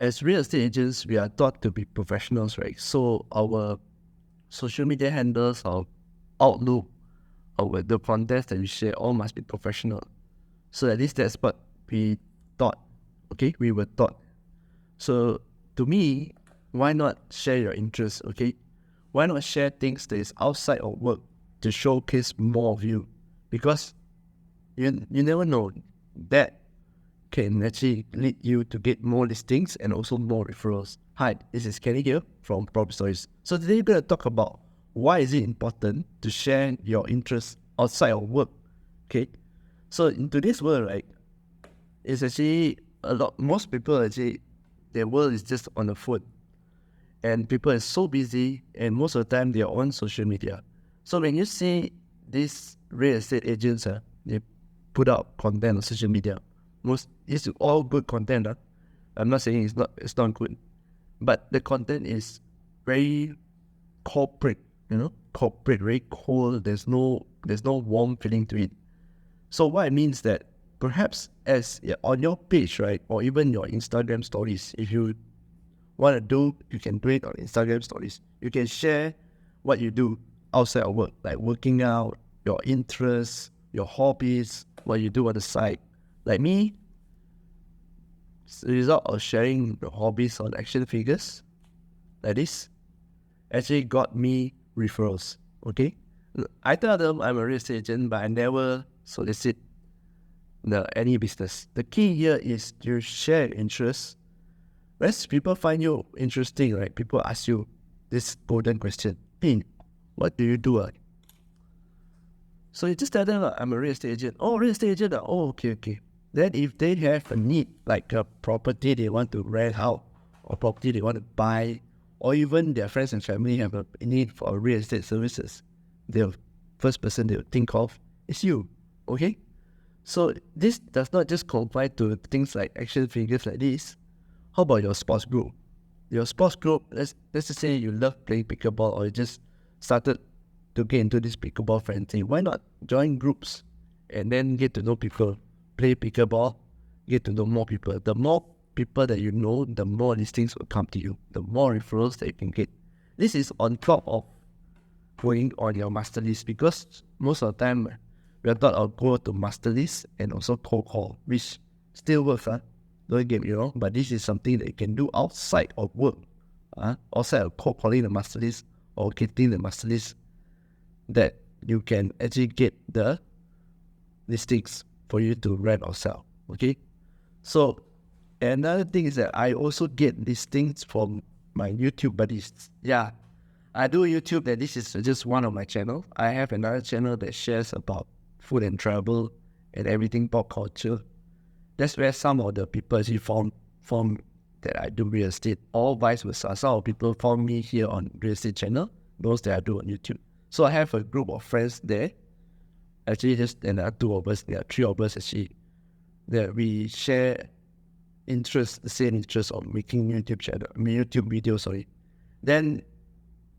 as real estate agents, we are taught to be professionals, right? So our social media handles, our outlook, the contents that we share, all must be professional. So at least that's what we thought. Okay, we were taught. So to me, why not share your interests? Okay, why not share things that is outside of work to showcase more of you? Because you never know, that can actually lead you to get more listings and also more referrals. Hi, this is Kenny here from Property Stories. So today we're going to talk about why is it important to share your interests outside of work. Okay, so in today's world, right, it's actually most people actually, their world is just on the phone. And people are so busy, and most of the time they are on social media. So when you see these real estate agents, they put out content on social media. It's all good content. I'm not saying it's not good, but the content is very corporate. Corporate, very cold. There's no warm feeling to it. So what it means that perhaps on your page, right, or even your Instagram stories, if you want to do, you can do it on Instagram stories. You can share what you do outside of work, like working out, your interests, your hobbies, what you do on the side. Like me, the result of sharing the hobbies on action figures like this actually got me referrals. Okay, I tell them I'm a real estate agent, but I never solicit any business. The key here is to share interests. As people find you interesting, right? People ask you this golden question: hey, what do you do? So you just tell them, I'm a real estate agent. Oh, real estate agent? Oh, okay. Then if they have a need, like a property they want to rent out, or property they want to buy, or even their friends and family have a need for real estate services, the first person they'll think of is you. Okay? So this does not just confine to things like action figures like this. How about your sports group? Your sports group, let's just say you love playing pickleball, or you just started to get into this pickleball frenzy. Why not join groups and then get to know people, play pickleball, get to know more people? The more people that you know, the more listings will come to you, the more referrals that you can get. This is on top of going on your master list, because most of the time we are taught to go to master list and also cold call, which still works. Don't get me wrong, but this is something that you can do outside of work, outside of cold calling the master list or getting the master list, that you can actually get the listings for you to rent or sell. Okay, so another thing is that I also get listings from my YouTube buddies. Yeah, I do YouTube, that this is just one of my channels. I have another channel that shares about food and travel and everything pop culture. That's where some of the people actually found that I do real estate, or vice versa. Some of people found me here on real estate channel, those that I do on YouTube. So I have a group of friends there. Actually, just another two of us, there are three of us actually, that we share the same interest of making YouTube videos. Sorry. Then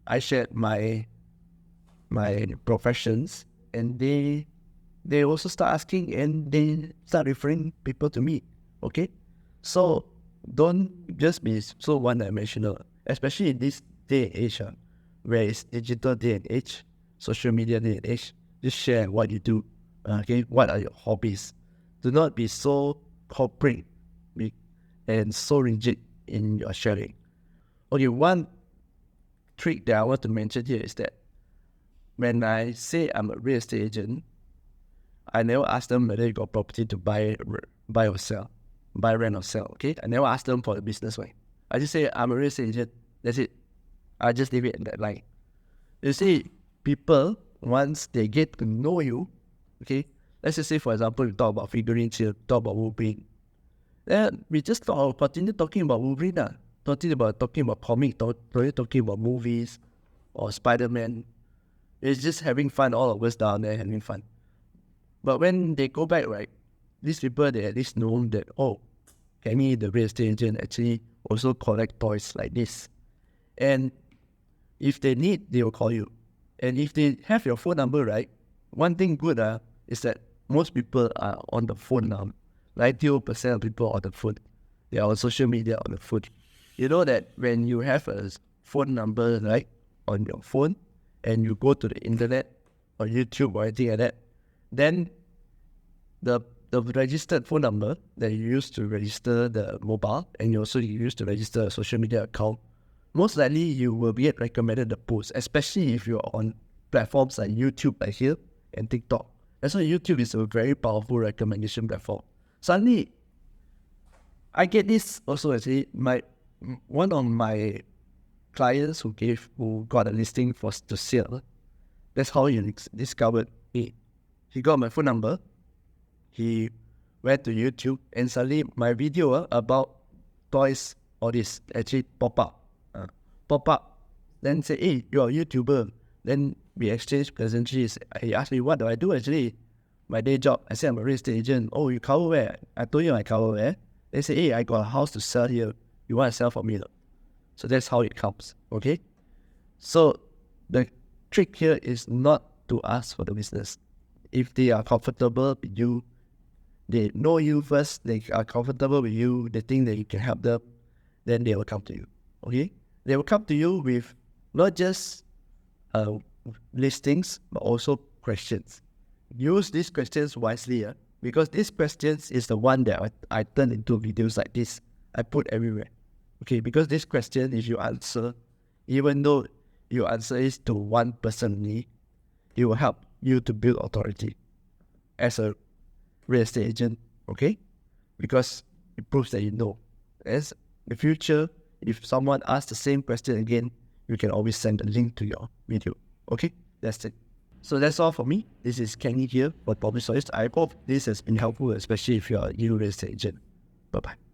I shared my professions, and they also start asking, and they start referring people to me. Okay, so don't just be so one-dimensional, especially in this day and age, where it's digital day and age, social media day and age. Just share what you do. Okay, what are your hobbies? Do not be so corporate and so rigid in your sharing. Okay, one trick that I want to mention here is that when I say I'm a real estate agent, I never ask them whether you got property to buy or sell, buy, rent or sell. Okay, I never ask them for the business way. I just say I'm a real estate agent. That's it. I just leave it in that line. You see, people, once they get to know you, okay, let's just say, for example, we talk about figurines here, talk about Wolverine. Then we just continue talking about Wolverine, talking about comics, talking about movies or Spider-Man. It's just having fun, all of us down there having fun. But when they go back, right, these people, they at least know that, oh, Cammy, the real estate agent, actually also collect toys like this. And if they need, they will call you. And if they have your phone number, right, one thing good is that most people are on the phone now. 90% of people are on the phone. They are on social media on the phone. You know that when you have a phone number, right, on your phone, and you go to the internet or YouTube or anything like that, then the registered phone number that you use to register the mobile, and you also use to register a social media account, most likely you will get recommended the post, especially if you're on platforms like YouTube, like here, and TikTok. That's why YouTube is a very powerful recommendation platform. Suddenly, I get this also actually. One of my clients who got a listing to sell. That's how he discovered me. He got my phone number. He went to YouTube, and suddenly my video about toys, all this actually pop up. Then say, hey, you're a YouTuber. Then we exchanged pleasantries. He asked me, what do I do actually? My day job. I said, I'm a real estate agent. Oh, you cover where? I told you I cover where. They say, hey, I got a house to sell here. You want to sell for me? Look. So that's how it comes. Okay? So the trick here is not to ask for the business. If they are comfortable with you, they know you first, they are comfortable with you, they think that you can help them, then they will come to you. Okay? They will come to you with not just listings, but also questions. Use these questions wisely, because these questions is the one that I turn into videos like this. I put everywhere. Okay, because this question, if you answer, even though you answer is to one person only, it will help you to build authority as a real estate agent, okay? Because it proves that you know. As in the future, if someone asks the same question again, you can always send a link to your video, okay? That's it. So that's all for me. This is Kenny here for Property Stories. I hope this has been helpful, especially if you're a new real estate agent. Bye-bye.